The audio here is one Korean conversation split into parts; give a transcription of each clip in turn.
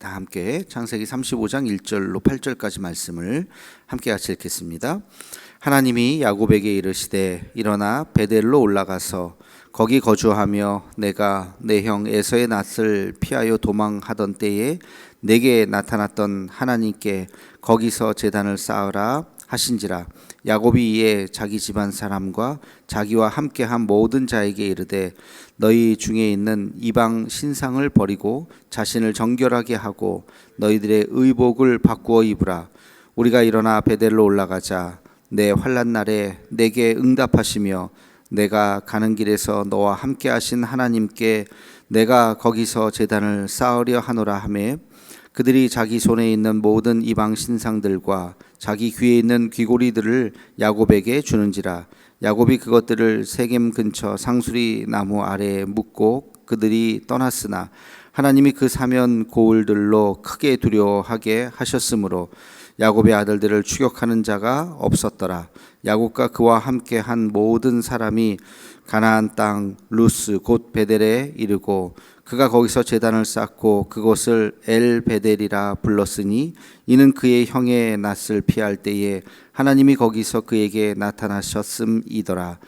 다 함께 창세기 35장 1절로 8절까지 말씀을 함께 같이 읽겠습니다. 하나님이 야곱에게 이르시되 일어나 베델로 올라가서 거기 거주하며 내가 내 형 에서의 낯을 피하여 도망하던 때에 내게 나타났던 하나님께 거기서 제단을 쌓으라 하신지라. 야곱이 이에 자기 집안 사람과 자기와 함께한 모든 자에게 이르되 너희 중에 있는 이방 신상을 버리고 자신을 정결하게 하고 너희들의 의복을 바꾸어 입으라. 우리가 일어나 베델로 올라가자. 내 환난 날에 내게 응답하시며 내가 가는 길에서 너와 함께 하신 하나님께 내가 거기서 제단을 쌓으려 하노라 하매 그들이 자기 손에 있는 모든 이방 신상들과 자기 귀에 있는 귀고리들을 야곱에게 주는지라. 야곱이 그것들을 세겜 근처 상수리 나무 아래에 묻고 그들이 떠났으나 하나님이 그 사면 고을들로 크게 두려워하게 하셨으므로 야곱의 아들들을 추격하는 자가 없었더라. 야곱과 그와 함께 한 모든 사람이 가나안 땅 루스 곧 베델에 이르고 그가 거기서 제단을 쌓고 그곳을 엘 베델이라 불렀으니 이는 그의 형의 낯을 피할 때에 하나님이 거기서 그에게 나타나셨음이더라.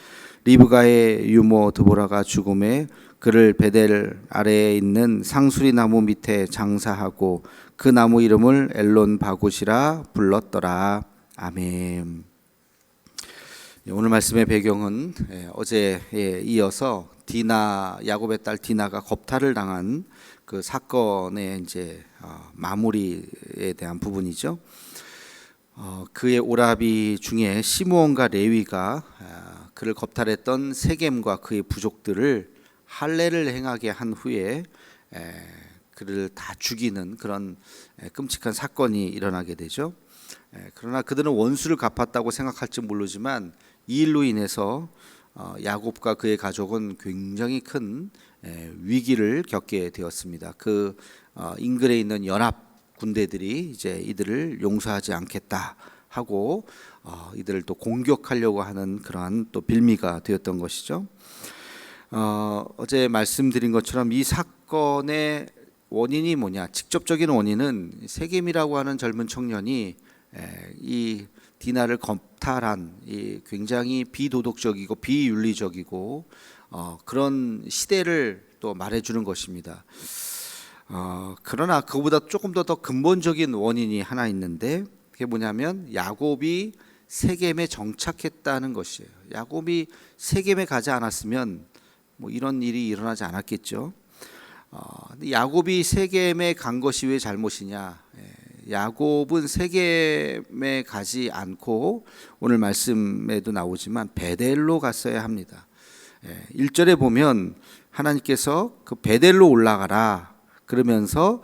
리브가의 유모 드보라가 죽음에 그를 베델 아래에 있는 상수리 나무 밑에 장사하고 그 나무 이름을 엘론 바굿이라 불렀더라. 아멘. 오늘 말씀의 배경은 어제에 이어서 디나, 야곱의 딸 디나가 겁탈을 당한 그 사건의 이제 마무리에 대한 부분이죠. 그의 오라비 중에 시므온과 레위가 그를 겁탈했던 세겜과 그의 부족들을 할례를 행하게 한 후에 그를 다 죽이는 그런 끔찍한 사건이 일어나게 되죠. 그러나 그들은 원수를 갚았다고 생각할지 모르지만 이 일로 인해서 야곱과 그의 가족은 굉장히 큰 위기를 겪게 되었습니다. 그 인근에 있는 연합 군대들이 이제 이들을 용서하지 않겠다 하고 이들을 또 공격하려고 하는 그러한 또 빌미가 되었던 것이죠. 어제 말씀드린 것처럼 이 사건의 원인이 뭐냐? 직접적인 원인은 세겜이라고 하는 젊은 청년이 이 디나를 겁탈한 이 굉장히 비도덕적이고 비윤리적이고 그런 시대를 또 말해주는 것입니다. 그러나 그보다 조금 더 근본적인 원인이 하나 있는데 그게 뭐냐면 야곱이 세겜에 정착했다는 것이에요. 야곱이 세겜에 가지 않았으면 뭐 이런 일이 일어나지 않았겠죠. 야곱이 세겜에 간 것이 왜 잘못이냐? 야곱은 세겜에 가지 않고 오늘 말씀에도 나오지만 베델로 갔어야 합니다. 1절에 보면 하나님께서 그 베델로 올라가라 그러면서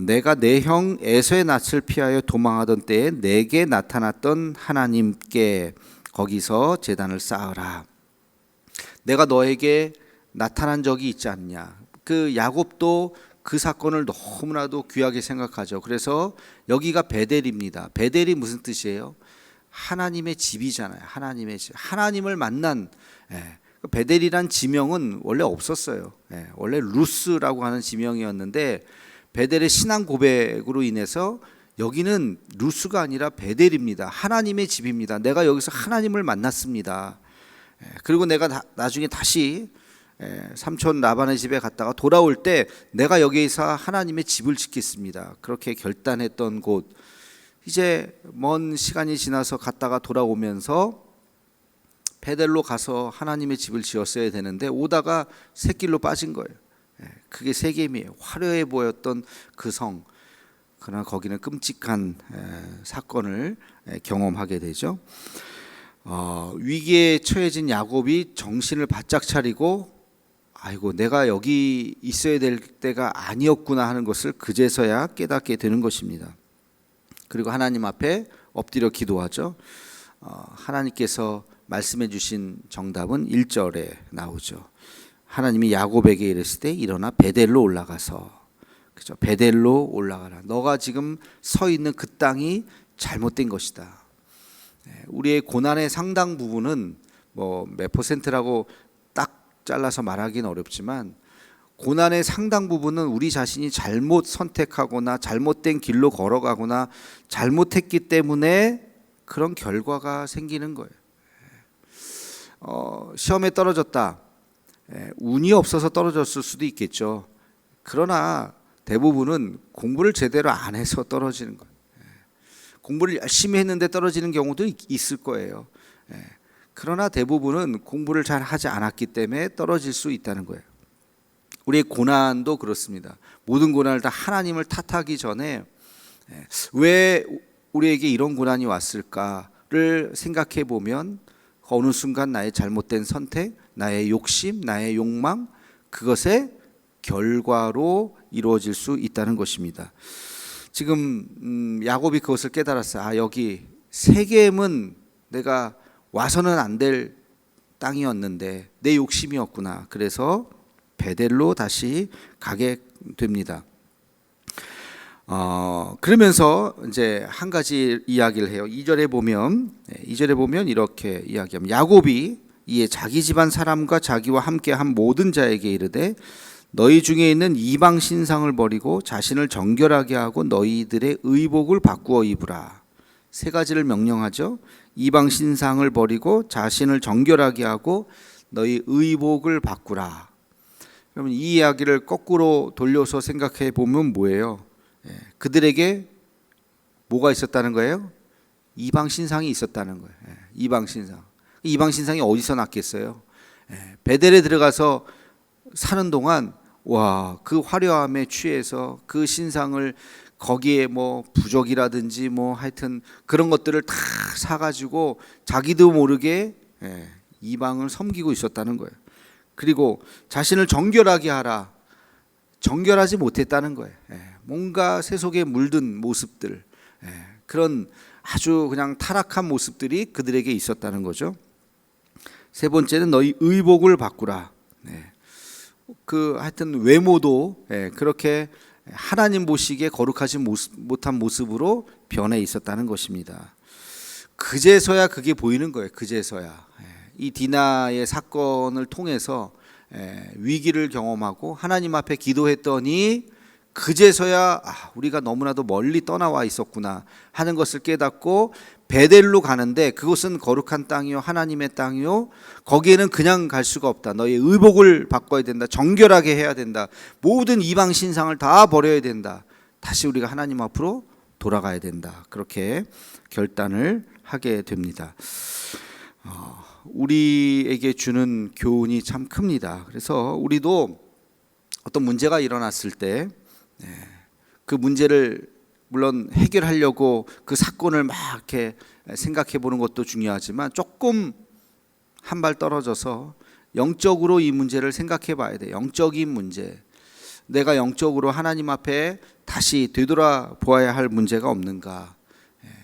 내가 내 형 에서의 낯을 피하여 도망하던 때에 내게 나타났던 하나님께 거기서 제단을 쌓으라. 내가 너에게 나타난 적이 있지 않냐. 그 야곱도 그 사건을 너무나도 귀하게 생각하죠. 그래서 여기가 베델입니다. 베델이 무슨 뜻이에요? 하나님의 집이잖아요. 하나님의 집. 하나님을 만난 베델이란 지명은 원래 없었어요. 원래 루스라고 하는 지명이었는데 베델의 신앙 고백으로 인해서 여기는 루스가 아니라 베델입니다. 하나님의 집입니다. 내가 여기서 하나님을 만났습니다. 그리고 내가 나중에 다시 삼촌 라반의 집에 갔다가 돌아올 때 내가 여기에서 하나님의 집을 짓겠습니다. 그렇게 결단했던 곳. 이제 먼 시간이 지나서 갔다가 돌아오면서 베델로 가서 하나님의 집을 지었어야 되는데 오다가 샛길로 빠진 거예요. 그게 세겜이에요. 화려해 보였던 그 성. 그러나 거기는 끔찍한 사건을 경험하게 되죠. 위기에 처해진 야곱이 정신을 바짝 차리고 아이고 내가 여기 있어야 될 때가 아니었구나 하는 것을 그제서야 깨닫게 되는 것입니다. 그리고 하나님 앞에 엎드려 기도하죠. 하나님께서 말씀해 주신 정답은 1절에 나오죠. 하나님이 야곱에게 이르실 때 일어나 베델로 올라가서, 그죠? 베델로 올라가라. 너가 지금 서 있는 그 땅이 잘못된 것이다. 우리의 고난의 상당 부분은 뭐 몇 퍼센트라고 딱 잘라서 말하기는 어렵지만 고난의 상당 부분은 우리 자신이 잘못 선택하거나 잘못된 길로 걸어가거나 잘못했기 때문에 그런 결과가 생기는 거예요. 시험에 떨어졌다. 운이 없어서 떨어졌을 수도 있겠죠. 그러나 대부분은 공부를 제대로 안 해서 떨어지는 거예요. 공부를 열심히 했는데 떨어지는 경우도 있을 거예요. 그러나 대부분은 공부를 잘 하지 않았기 때문에 떨어질 수 있다는 거예요. 우리의 고난도 그렇습니다. 모든 고난을 다 하나님을 탓하기 전에 왜 우리에게 이런 고난이 왔을까를 생각해 보면 어느 순간 나의 잘못된 선택, 나의 욕심, 나의 욕망, 그것의 결과로 이루어질 수 있다는 것입니다. 지금 야곱이 그것을 깨달았어요. 여기 세겜은 내가 와서는 안 될 땅이었는데 내 욕심이었구나. 그래서 베델로 다시 가게 됩니다. 그러면서 이제 한 가지 이야기를 해요. 2절에 보면 이렇게 이야기합니다. 야곱이 이에 자기 집안 사람과 자기와 함께한 모든 자에게 이르되 너희 중에 있는 이방 신상을 버리고 자신을 정결하게 하고 너희들의 의복을 바꾸어 입으라. 세 가지를 명령하죠. 이방 신상을 버리고 자신을 정결하게 하고 너희 의복을 바꾸라. 그러면 이 이야기를 거꾸로 돌려서 생각해 보면 뭐예요? 그들에게 뭐가 있었다는 거예요? 이방 신상이 있었다는 거예요. 이방 신상. 이방 신상이 어디서 났겠어요? 베델에 들어가서 사는 동안 그 화려함에 취해서 그 신상을 거기에 뭐 부적이라든지 뭐 하여튼 그런 것들을 다 사가지고 자기도 모르게 이방을 섬기고 있었다는 거예요. 그리고 자신을 정결하게 하라. 정결하지 못했다는 거예요. 뭔가 세속에 물든 모습들, 그런 아주 그냥 타락한 모습들이 그들에게 있었다는 거죠. 세 번째는 너희 의복을 바꾸라. 하여튼 외모도 그렇게 하나님 보시기에 거룩하지 못한 모습으로 변해 있었다는 것입니다. 그제서야 그게 보이는 거예요. 그제서야 이 디나의 사건을 통해서 위기를 경험하고 하나님 앞에 기도했더니 그제서야 우리가 너무나도 멀리 떠나와 있었구나 하는 것을 깨닫고 베델로 가는데 그곳은 거룩한 땅이요 하나님의 땅이요 거기에는 그냥 갈 수가 없다. 너의 의복을 바꿔야 된다. 정결하게 해야 된다. 모든 이방 신상을 다 버려야 된다. 다시 우리가 하나님 앞으로 돌아가야 된다. 그렇게 결단을 하게 됩니다. 우리에게 주는 교훈이 참 큽니다. 그래서 우리도 어떤 문제가 일어났을 때 그 문제를 물론 해결하려고 그 사건을 막 이렇게 생각해 보는 것도 중요하지만 조금 한 발 떨어져서 영적으로 이 문제를 생각해 봐야 돼요. 영적인 문제. 내가 영적으로 하나님 앞에 다시 되돌아보아야 할 문제가 없는가.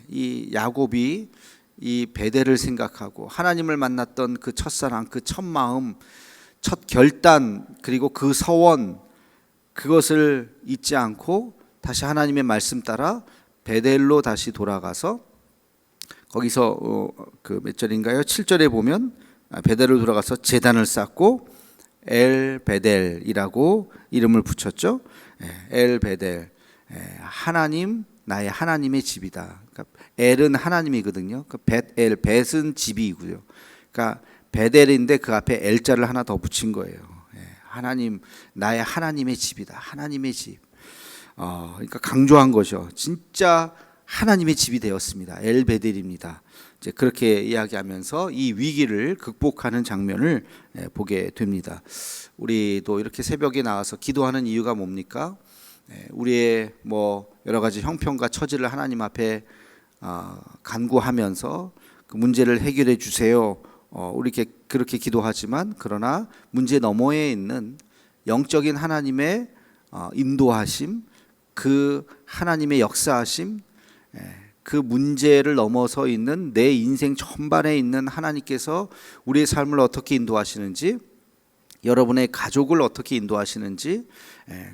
이 야곱이 이 베델을 생각하고 하나님을 만났던 그 첫사랑, 그 첫 마음, 첫 결단, 그리고 그 서원, 그것을 잊지 않고 다시 하나님의 말씀 따라 베델로 다시 돌아가서 거기서 그 몇 절인가요? 7절에 보면 베델로 돌아가서 제단을 쌓고 엘 베델이라고 이름을 붙였죠. 엘 베델, 하나님, 나의 하나님의 집이다. 그러니까 엘은 하나님이거든요. 벳엘, 벳은 집이고요. 그러니까 베델인데 그 앞에 엘자를 하나 더 붙인 거예요. 하나님, 나의 하나님의 집이다. 하나님의 집. 그러니까 강조한 거죠. 진짜 하나님의 집이 되었습니다. 엘 베델입니다. 이제 그렇게 이야기하면서 이 위기를 극복하는 장면을 보게 됩니다. 우리도 이렇게 새벽에 나와서 기도하는 이유가 뭡니까? 우리의 뭐 여러 가지 형편과 처지를 하나님 앞에 간구하면서 그 문제를 해결해 주세요. 우리 그렇게 기도하지만 그러나 문제 너머에 있는 영적인 하나님의 인도하심, 그 하나님의 역사하심, 그 문제를 넘어서 있는 내 인생 전반에 있는 하나님께서 우리의 삶을 어떻게 인도하시는지, 여러분의 가족을 어떻게 인도하시는지,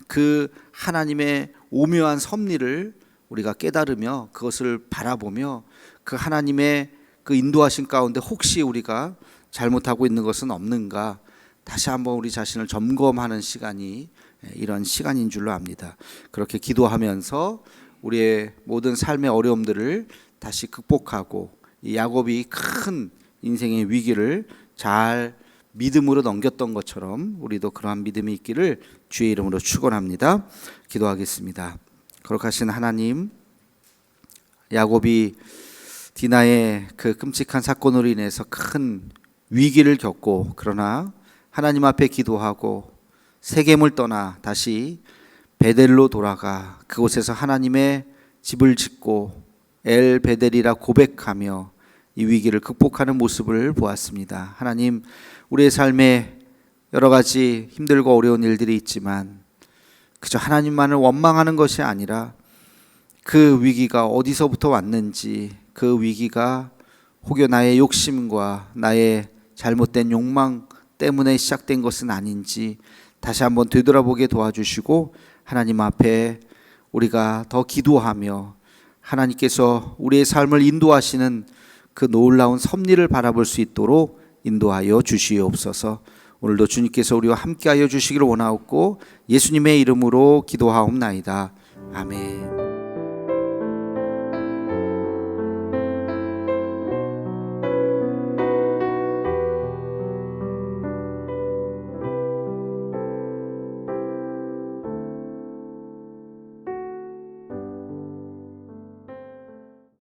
그 하나님의 오묘한 섭리를 우리가 깨달으며 그것을 바라보며 그 하나님의 그 인도하신 가운데 혹시 우리가 잘못하고 있는 것은 없는가, 다시 한번 우리 자신을 점검하는 시간이 이런 시간인 줄로 압니다. 그렇게 기도하면서 우리의 모든 삶의 어려움들을 다시 극복하고 이 야곱이 큰 인생의 위기를 잘 믿음으로 넘겼던 것처럼 우리도 그러한 믿음이 있기를 주의 이름으로 축원합니다. 기도하겠습니다. 거룩하신 하나님, 야곱이 디나의 그 끔찍한 사건으로 인해서 큰 위기를 겪고 그러나 하나님 앞에 기도하고 세겜을 떠나 다시 베델로 돌아가 그곳에서 하나님의 집을 짓고 엘 베델이라 고백하며 이 위기를 극복하는 모습을 보았습니다. 하나님, 우리의 삶에 여러 가지 힘들고 어려운 일들이 있지만 그저 하나님만을 원망하는 것이 아니라 그 위기가 어디서부터 왔는지, 그 위기가 혹여 나의 욕심과 나의 잘못된 욕망 때문에 시작된 것은 아닌지 다시 한번 되돌아보게 도와주시고 하나님 앞에 우리가 더 기도하며 하나님께서 우리의 삶을 인도하시는 그 놀라운 섭리를 바라볼 수 있도록 인도하여 주시옵소서. 오늘도 주님께서 우리와 함께하여 주시기를 원하옵고 예수님의 이름으로 기도하옵나이다. 아멘.